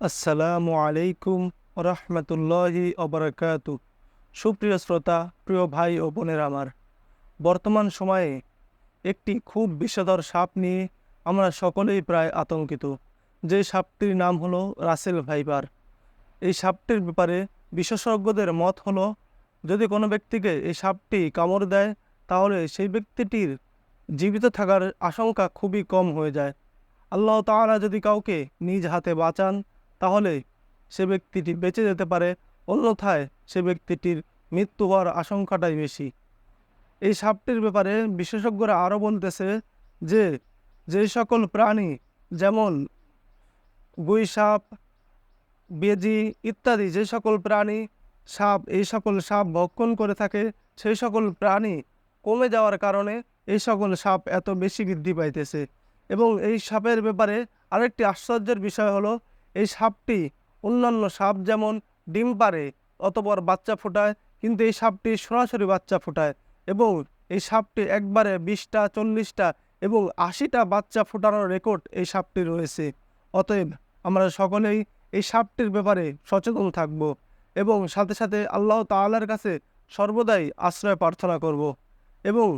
আসসালামু আলাইকুম রহমতুল্লাহি অবরাকাতু। সুপ্রিয় শ্রোতা, প্রিয় ভাই ও বোনের আমার, বর্তমান সময়ে একটি খুব বিষধর সাপ নিয়ে আমরা সকলেই প্রায় আতঙ্কিত। যে সাপটির নাম হলো রাসেল ভাইপার। এই সাপটির ব্যাপারে বিশেষজ্ঞদের মত হলো, যদি কোনো ব্যক্তিকে এই সাপটি কামড় দেয় তাহলে সেই ব্যক্তিটির জীবিত থাকার আশঙ্কা খুবই কম হয়ে যায়। আল্লাহ তাআলা যদি কাউকে নিজ হাতে বাঁচান তাহলে সে ব্যক্তিটি বেঁচে যেতে পারে, অন্যথায় সে ব্যক্তিটির মৃত্যু হওয়ার আশঙ্কাটাই বেশি। এই সাপটির ব্যাপারে বিশেষজ্ঞরা আরও বলতেছে যে যে সকল প্রাণী, যেমন গুই সাপ, বেজি ইত্যাদি যে সকল প্রাণী সাপ এই সকল সাপ ভক্ষণ করে থাকে, সেই সকল প্রাণী কমে যাওয়ার কারণে এই সকল সাপ এত বেশি বৃদ্ধি পাইতেছে। এবং এই সাপের ব্যাপারে আরেকটি আশ্চর্যের বিষয় হলো, এই সাপটি অন্যান্য সাপ যেমন ডিম পাড়ে অতপর বাচ্চা ফোটায়, কিন্তু এই সাপটি সরাসরি বাচ্চা ফোটায় এবং এই সাপটি একবারে 20টা 40টা এবং 80টা বাচ্চা ফোটানোর রেকর্ড এই সাপটি রয়েছে। অতএব আমরা সকলেই এই সাপটির ব্যাপারে সচেতন থাকব এবং সাথে সাথে আল্লাহ তাআলার কাছে সর্বদাই আশ্রয় প্রার্থনা করব। এবং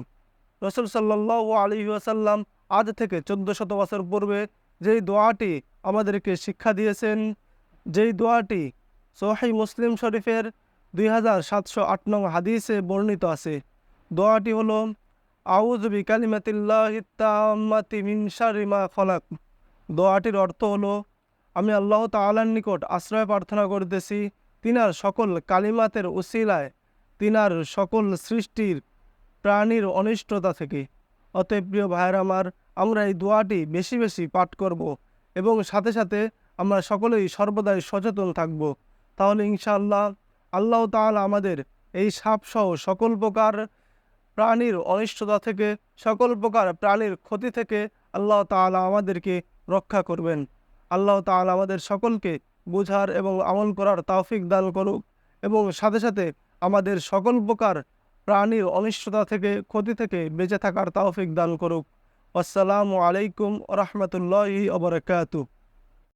রাসূল সাল্লাল্লাহু আলাইহি ওয়াসাল্লাম আজ থেকে 1400 বছর পূর্বে যেই দোয়াটি আমাদেরকে শিক্ষা দিয়েছেন, যেই দোয়াটি সহিহ মুসলিম শরীফের 2708 নং হাদিসে বর্ণিত আছে, দোয়াটি হলো আউযু বিকালিমাতিল্লাহিত তাম্মাতি মিন শাররি মা খলাক। দোয়াটির অর্থ হলো, আমি আল্লাহ তাআলার নিকট আশ্রয় প্রার্থনা করতেছি তিনার সকল কালিমাতের উসিলায় তিনার সকল সৃষ্টির প্রাণীর অনিষ্টতা থেকে। অতএব প্রিয় ভাইয়ের আমার, আমরা এই দোয়াটি বেশি বেশি পাঠ করব এবং সাথে সাথে আমরা সকলেই সর্বদাই সচেতন থাকব। তাহলে ইনশাআল্লাহ আল্লাহ তাআলা আমাদের এই সাপসহ সকল প্রকার প্রাণীর অনিষ্টতা থেকে, সকল প্রকার প্রাণীর ক্ষতি থেকে আল্লাহ তাআলা আমাদেরকে রক্ষা করবেন। আল্লাহ তাআলা আমাদের সকলকে বুঝার এবং আমল করার তৌফিক দান করুক এবং সাথে সাথে আমাদের সকল প্রকার প্রাণীর অনিষ্টতা থেকে, ক্ষতি থেকে বেঁচে থাকার তৌফিক দান করুক। আসসালামু আলাইকুম ওয়া রাহমাতুল্লাহি ওয়া বারাকাতুহু।